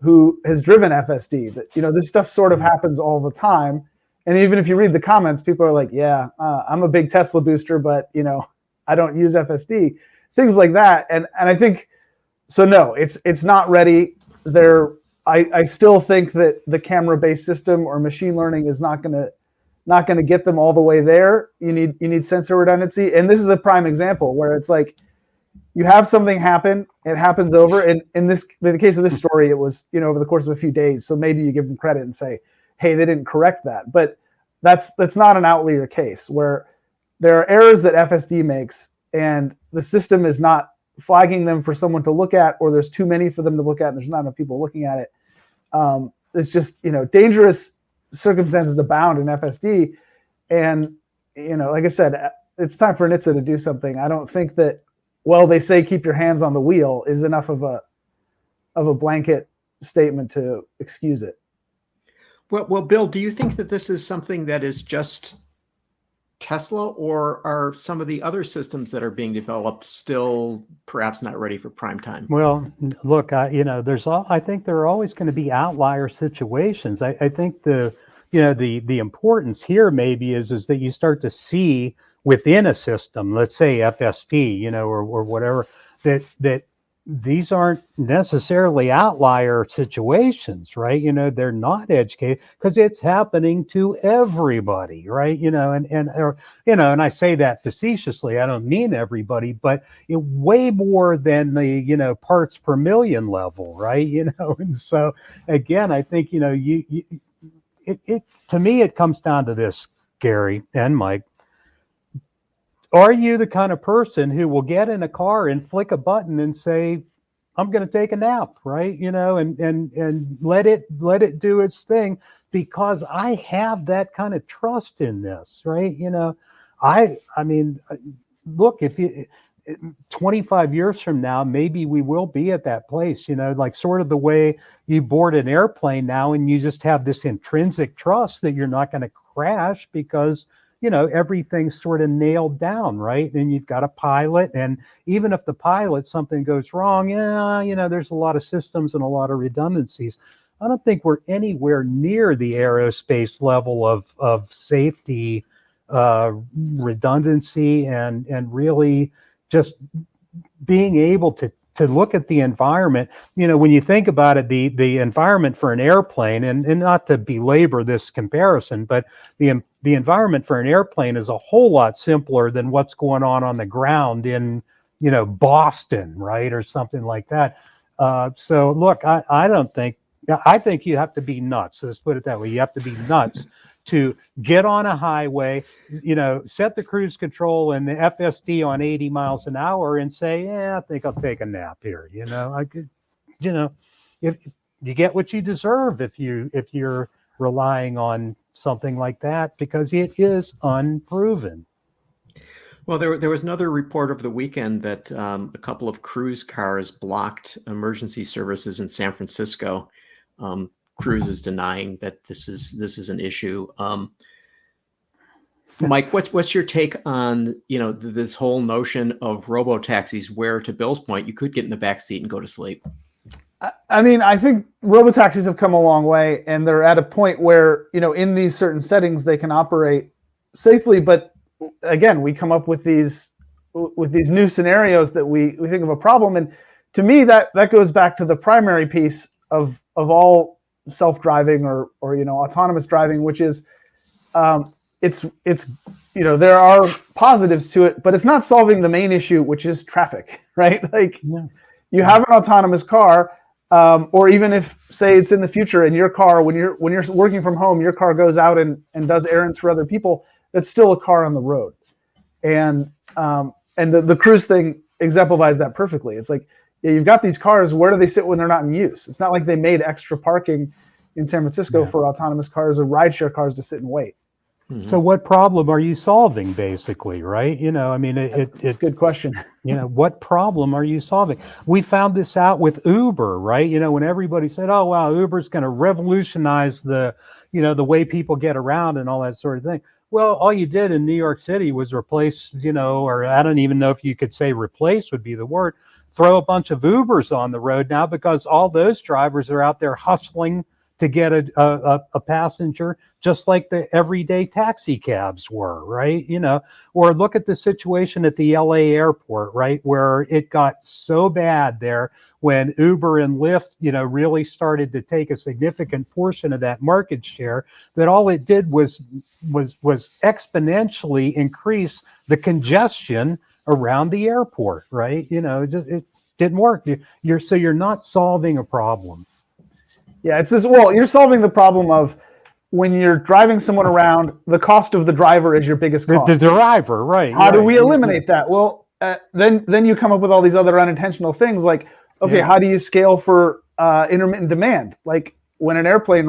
Speaker 4: who has driven FSD. That this stuff sort of happens all the time. And even if you read the comments, people are like, yeah, I'm a big Tesla booster, but I don't use FSD. Things like that. And I think so. No, it's not ready. I still think that the camera-based system or machine learning is not going to get them all the way there. You need sensor redundancy. And this is a prime example where it's like you have something happen, it happens over. And in the case of this story, it was over the course of a few days. So maybe you give them credit and say, hey, they didn't correct that. But that's not an outlier case where there are errors that FSD makes and the system is not flagging them for someone to look at, or there's too many for them to look at and there's not enough people looking at it. It's just, dangerous circumstances abound in FSD. And, like I said, it's time for NHTSA to do something. I don't think that, they say keep your hands on the wheel is enough of a blanket statement to excuse it.
Speaker 2: Well, Bill, do you think that this is something that is just Tesla, or are some of the other systems that are being developed still perhaps not ready for prime time?
Speaker 3: Well, look, I think there are always going to be outlier situations. I think the importance here maybe is that you start to see within a system, let's say FSD, or whatever, that these aren't necessarily outlier situations, right? They're not edge case because it's happening to everybody, right? And I say that facetiously. I don't mean everybody, but way more than the parts per million level, right? And so again, I think it to me it comes down to this, Gary and Mike. Are you the kind of person who will get in a car and flick a button and say, I'm going to take a nap, right? And let it do its thing, because I have that kind of trust in this, right? I mean, look, if 25 years from now, maybe we will be at that place, like sort of the way you board an airplane now and you just have this intrinsic trust that you're not going to crash because everything's sort of nailed down, right? And you've got a pilot, and even if the pilot, something goes wrong, there's a lot of systems and a lot of redundancies. I don't think we're anywhere near the aerospace level of safety, redundancy, and really just being able to look at the environment. When you think about it, the environment for an airplane, and not to belabor this comparison, but the environment for an airplane is a whole lot simpler than what's going on the ground in, Boston, right? Or something like that. So look, I think you have to be nuts. Let's put it that way. You have to be nuts to get on a highway, set the cruise control and the FSD on 80 miles an hour and say, I think I'll take a nap here. if you get what you deserve if you're relying on something like that, because it is unproven.
Speaker 2: Well, there was another report over the weekend that a couple of cruise cars blocked emergency services in San Francisco. Cruise is denying that this is an issue. Mike, what's your take on this whole notion of robo taxis, where, to Bill's point, you could get in the back seat and go to sleep?
Speaker 4: I mean, I think robotaxis have come a long way, and they're at a point where, in these certain settings, they can operate safely. But again, we come up with these new scenarios that we think of a problem. And to me, that goes back to the primary piece of all self-driving or autonomous driving, which is it's there are positives to it, but it's not solving the main issue, which is traffic, right? Like, you have an autonomous car. Or even if, say, it's in the future and your car, when you're working from home, your car goes out and does errands for other people, that's still a car on the road. And the cruise thing exemplifies that perfectly. It's like, you've got these cars, where do they sit when they're not in use? It's not like they made extra parking in San Francisco for autonomous cars or rideshare cars to sit and wait.
Speaker 3: So what problem are you solving, basically, right? I mean, it's
Speaker 4: a good question.
Speaker 3: What problem are you solving? We found this out with Uber, right? When everybody said, oh, wow, Uber's going to revolutionize the way people get around and all that sort of thing. Well, all you did in New York City was replace, or I don't even know if you could say replace would be the word, throw a bunch of Ubers on the road now, because all those drivers are out there hustling to get a passenger, just like the everyday taxi cabs were, right? Or look at the situation at the LA airport, right? Where it got so bad there when Uber and Lyft, really started to take a significant portion of that market share, that all it did was exponentially increase the congestion around the airport, right? It didn't work. You're not solving a problem.
Speaker 4: Yeah, it's this. Well, you're solving the problem of, when you're driving someone around, the cost of the driver is your biggest cost.
Speaker 3: The driver, right?
Speaker 4: How do we eliminate that? Well, then you come up with all these other unintentional things, like, okay, how do you scale for intermittent demand? Like, when an airplane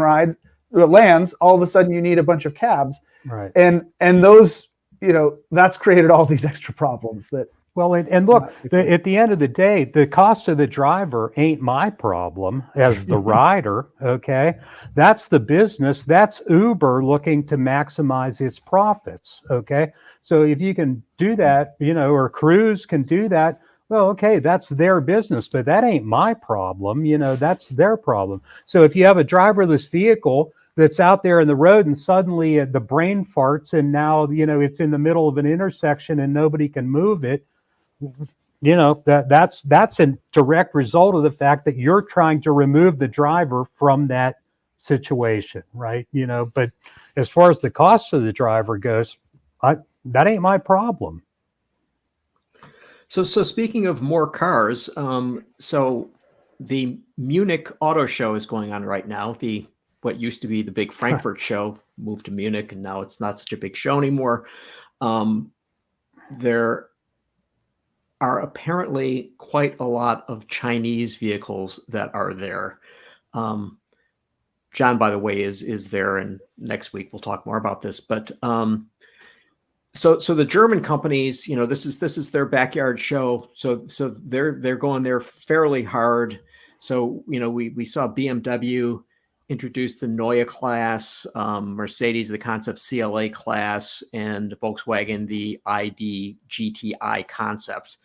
Speaker 4: lands, all of a sudden you need a bunch of cabs,
Speaker 3: right?
Speaker 4: And those, that's created all these extra problems that.
Speaker 3: Well, and look, at the end of the day, the cost of the driver ain't my problem as the rider, okay? That's the business. That's Uber looking to maximize its profits, okay? So if you can do that, or Cruise can do that, well, okay, that's their business, but that ain't my problem, that's their problem. So if you have a driverless vehicle that's out there in the road and suddenly the brain farts and now, it's in the middle of an intersection and nobody can move it, that's a direct result of the fact that you're trying to remove the driver from that situation, right? But as far as the cost of the driver goes, that ain't my problem.
Speaker 2: So speaking of more cars, so the Munich Auto Show is going on right now. What used to be the big Frankfurt show moved to Munich, and now it's not such a big show anymore. There are apparently quite a lot of Chinese vehicles that are there. John, by the way, is there, and next week we'll talk more about this. But so the German companies, this is their backyard show. So they're going there fairly hard. So we saw BMW introduce the Neue class, Mercedes the concept CLA class, and Volkswagen the ID GTI concept.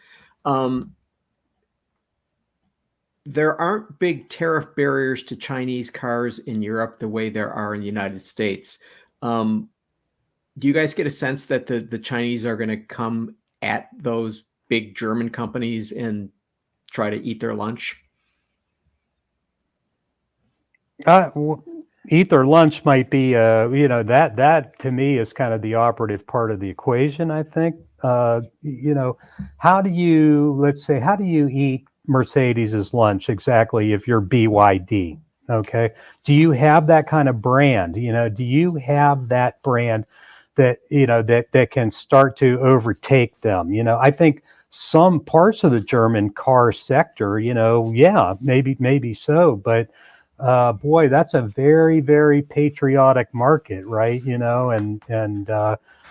Speaker 2: There aren't big tariff barriers to Chinese cars in Europe the way there are in the United States. Do you guys get a sense that the Chinese are going to come at those big German companies and try to eat their lunch?
Speaker 3: Eat their lunch might be, that to me is kind of the operative part of the equation, I think. How do you eat Mercedes's lunch exactly if you're BYD? Okay. Do you have that kind of brand? Do you have that brand that, that can start to overtake them? I think some parts of the German car sector, yeah, maybe so, but boy, that's a very, very patriotic market, right? And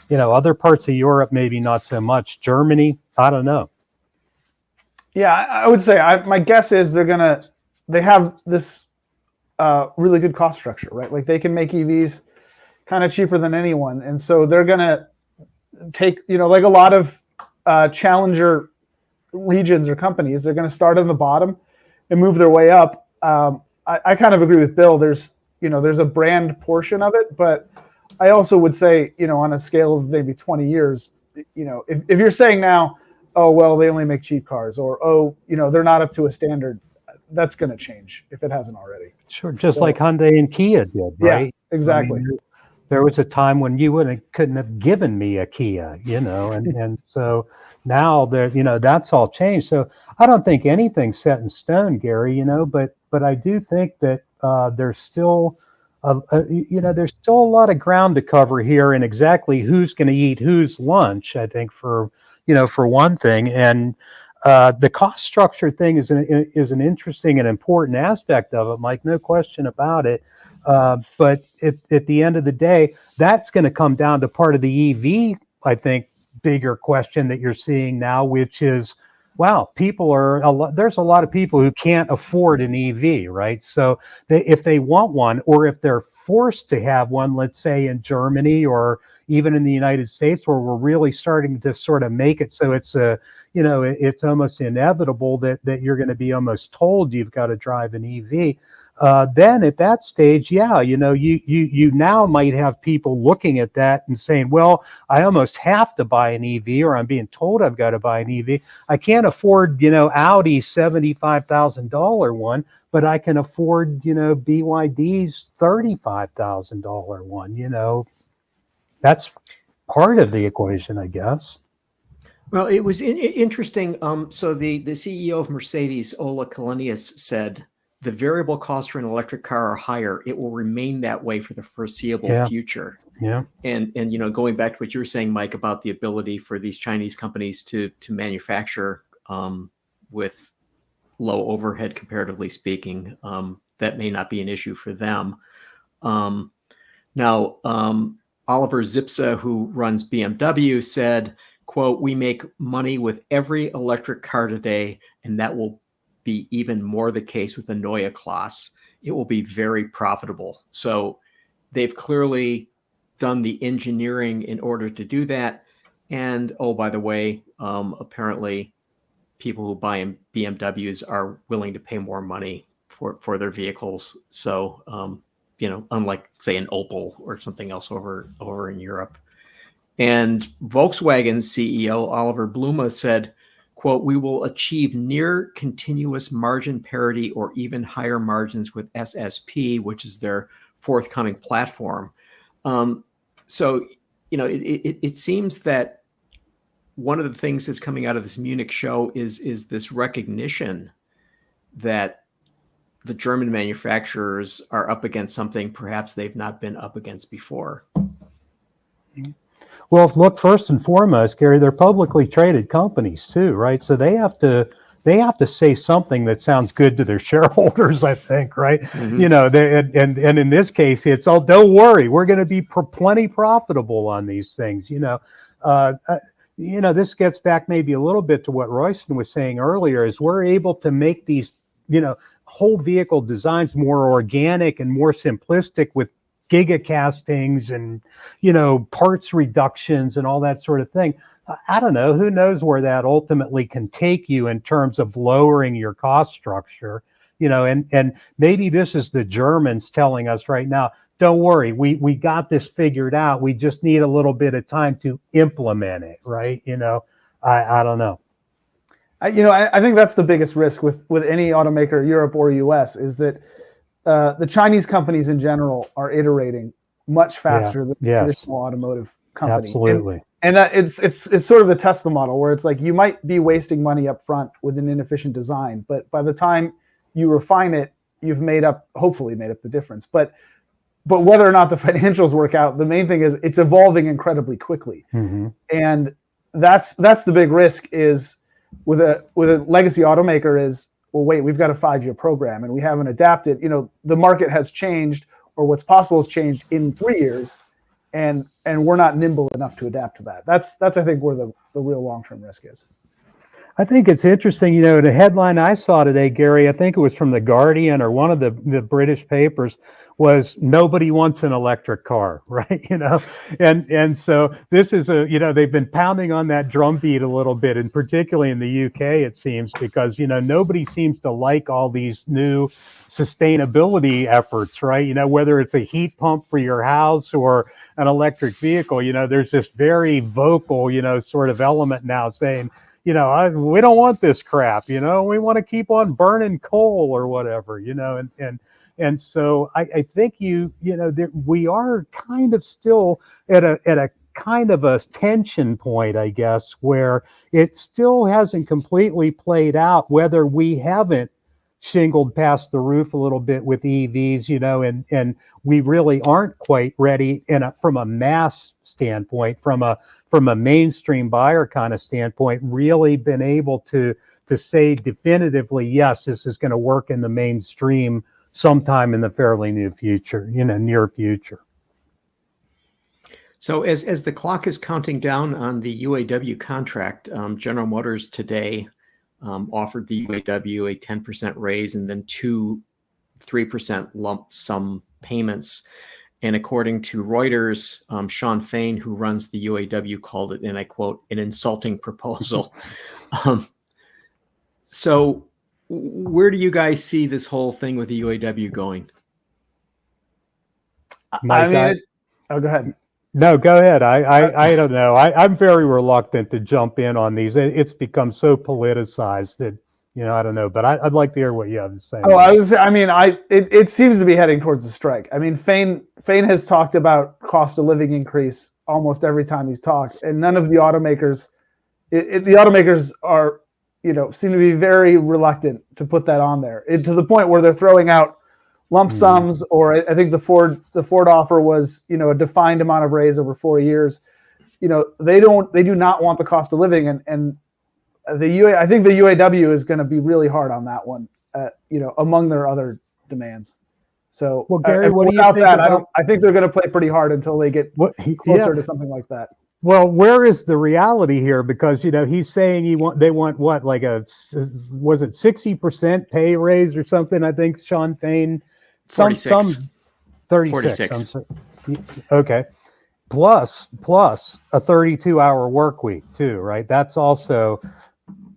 Speaker 3: other parts of Europe, maybe not so much. Germany, I don't know.
Speaker 4: Yeah, I would say my guess is they have this really good cost structure, right? Like they can make EVs kind of cheaper than anyone, and so they're gonna take, like a lot of challenger regions or companies, they're going to start on the bottom and move their way up. I kind of agree with Bill. There's a brand portion of it, but I also would say, on a scale of maybe 20 years, if you're saying now, oh, well, they only make cheap cars, or, oh, they're not up to a standard, that's going to change if it hasn't already.
Speaker 3: Sure. Just like Hyundai and Kia did, right?
Speaker 4: Yeah, exactly.
Speaker 3: There was a time when you couldn't have given me a Kia, and so now that's all changed. So I don't think anything's set in stone, Gary, but I do think that there's still there's still a lot of ground to cover here, and exactly who's going to eat whose lunch, I think, for one thing. And the cost structure thing is an interesting and important aspect of it, Mike, no question about it. But at the end of the day, that's going to come down to part of the EV, I think, bigger question that you're seeing now, which is, wow, there's a lot of people who can't afford an EV, right? So if they want one, or if they're forced to have one, let's say in Germany or even in the United States, where we're really starting to sort of make it so it's it's almost inevitable that you're going to be almost told you've got to drive an EV. Then at that stage, yeah, you now might have people looking at that and saying, well, I almost have to buy an EV, or I'm being told I've got to buy an EV. I can't afford, Audi's $75,000 one, but I can afford, BYD's $35,000 one. That's part of the equation, I guess.
Speaker 2: Well, it was interesting. So the CEO of Mercedes, Ola Kalenius, said, the variable costs for an electric car are higher. It will remain that way for the foreseeable future.
Speaker 3: Yeah.
Speaker 2: And going back to what you were saying, Mike, about the ability for these Chinese companies to manufacture with low overhead, comparatively speaking, that may not be an issue for them. Now, Oliver Zipse, who runs BMW, said, quote, "We make money with every electric car today, and that will be even more the case with the Neue Klasse. It will be very profitable." So they've clearly done the engineering in order to do that. And, oh, by the way, apparently people who buy BMWs are willing to pay more money for their vehicles. So, unlike, say, an Opel or something else over in Europe. And Volkswagen's CEO, Oliver Blume, said, quote, "We will achieve near continuous margin parity or even higher margins with SSP, which is their forthcoming platform." So, it seems that one of the things that's coming out of this Munich show is this recognition that the German manufacturers are up against something perhaps they've not been up against before.
Speaker 3: Well, look, first and foremost, Gary, they're publicly traded companies too, right? So they have to say something that sounds good to their shareholders, I think, right? Mm-hmm. And in this case, it's all, don't worry, we're going to be plenty profitable on these things. This gets back maybe a little bit to what Royston was saying earlier, is we're able to make these, whole vehicle designs more organic and more simplistic with giga castings and, parts reductions and all that sort of thing. I don't know, who knows where that ultimately can take you in terms of lowering your cost structure, and maybe this is the Germans telling us right now, don't worry, we got this figured out. We just need a little bit of time to implement it, right? I don't know.
Speaker 4: I think that's the biggest risk with any automaker, Europe or US, is that the Chinese companies in general are iterating much faster than traditional automotive companies.
Speaker 3: Absolutely.
Speaker 4: And that it's sort of the Tesla model, where it's like you might be wasting money up front with an inefficient design, but by the time you refine it, you've hopefully made up the difference. But whether or not the financials work out, the main thing is it's evolving incredibly quickly. Mm-hmm. And that's the big risk, is with a legacy automaker is, well, wait, we've got a 5-year program and we haven't adapted. The market has changed, or what's possible has changed in 3 years, and we're not nimble enough to adapt to that. That's I think where the real long-term risk is.
Speaker 3: I think it's interesting, the headline I saw today, Gary, I think it was from The Guardian or one of the British papers, was nobody wants an electric car, right? And so this is they've been pounding on that drumbeat a little bit, and particularly in the UK, it seems, because, nobody seems to like all these new sustainability efforts, right? Whether it's a heat pump for your house or an electric vehicle, there's this very vocal, sort of element now saying, we don't want this crap, we want to keep on burning coal or whatever, and so I think we are kind of still at a kind of a tension point, I guess, where it still hasn't completely played out whether we haven't shingled past the roof a little bit with EVs, and we really aren't quite ready from a mass standpoint, from a mainstream buyer kind of standpoint, really been able to say definitively, yes, this is going to work in the mainstream sometime in the fairly near future.
Speaker 2: So as the clock is counting down on the UAW contract, General Motors today offered the UAW a 10% raise and then 3% lump sum payments. And according to Reuters, Sean Fain, who runs the UAW, called it, and I quote, an insulting proposal. So where do you guys see this whole thing with the UAW going?
Speaker 4: Go ahead.
Speaker 3: No, go ahead. I don't know. I'm very reluctant to jump in on these. It's become so politicized that, I don't know, but I'd like to hear what you have to say.
Speaker 4: It seems to be heading towards a strike. Fain has talked about cost of living increase almost every time he's talked, and none of the automakers, the automakers are, seem to be very reluctant to put that on there, to the point where they're throwing out lump sums, or I think the Ford offer was, a defined amount of raise over 4 years. They do not want the cost of living, and I think the UAW is going to be really hard on that one, among their other demands. So,
Speaker 3: well, Gary, what do you think
Speaker 4: I think they're going to play pretty hard until they get closer to something like that.
Speaker 3: Well, where is the reality here? Because he's saying they want what, like was it 60% pay raise or something? I think Sean Fain,
Speaker 2: 46.
Speaker 3: 36. Okay, plus a 32-hour work week too, right? That's also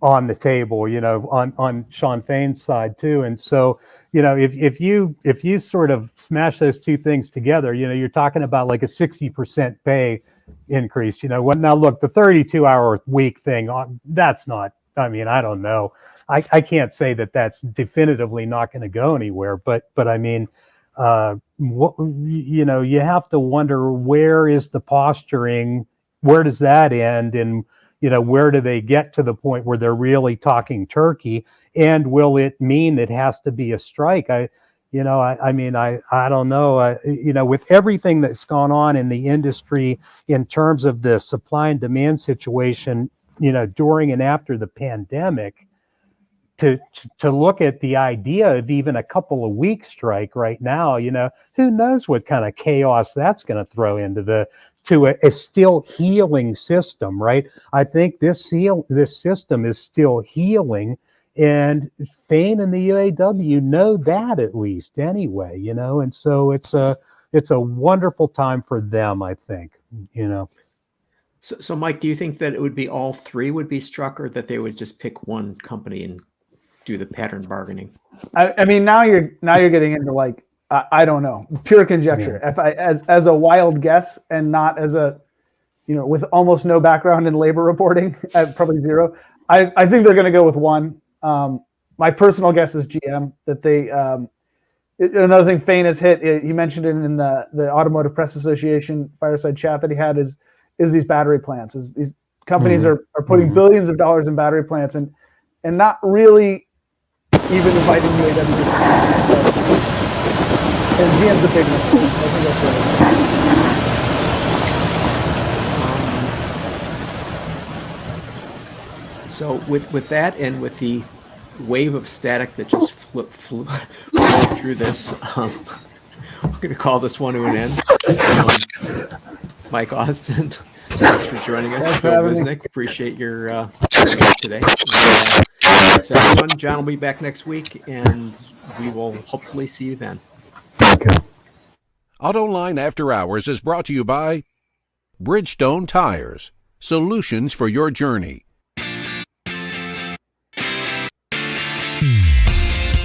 Speaker 3: on the table, on Sean Fain's side too. And so, if you sort of smash those two things together, you're talking about like a 60% pay increase. Now look, the 32-hour week thing, that's not, I don't know. I can't say that that's definitively not going to go anywhere, but you have to wonder, where is the posturing? Where does that end? And, where do they get to the point where they're really talking turkey? And will it mean it has to be a strike? I don't know. With everything that's gone on in the industry in terms of the supply and demand situation, during and after the pandemic, to look at the idea of even a couple of weeks strike right now, who knows what kind of chaos that's going to throw into a still healing system, right? I think this system is still healing. And Fain and the UAW know that, at least anyway, and so it's a wonderful time for them, I think,
Speaker 2: So Mike, do you think that it would be all three would be struck, or that they would just pick one company and do the pattern bargaining?
Speaker 4: Now you're getting into, like, I don't know, pure conjecture. Yeah. If as a wild guess, and not as a, with almost no background in labor reporting, probably zero, I think they're going to go with one. My personal guess is GM, that they, another thing Fain has hit, he mentioned it in the Automotive Press Association fireside chat that he had, is these battery plants. These companies are putting billions of dollars in battery plants and not really even inviting UAW. And GM's a big one. I think that's
Speaker 2: So with that, and with the wave of static that just flew through this, we're going to call this one to an end. Mike Austin, thanks for joining us. Bill Visnic, appreciate your today. Thanks everyone. John will be back next week, and we will hopefully see you then.
Speaker 3: Okay.
Speaker 1: AutoLine After Hours is brought to you by Bridgestone Tires, solutions for your journey.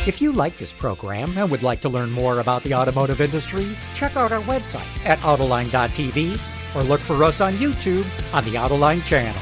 Speaker 7: If you like this program and would like to learn more about the automotive industry, check out our website at autoline.tv or look for us on YouTube on the Autoline channel.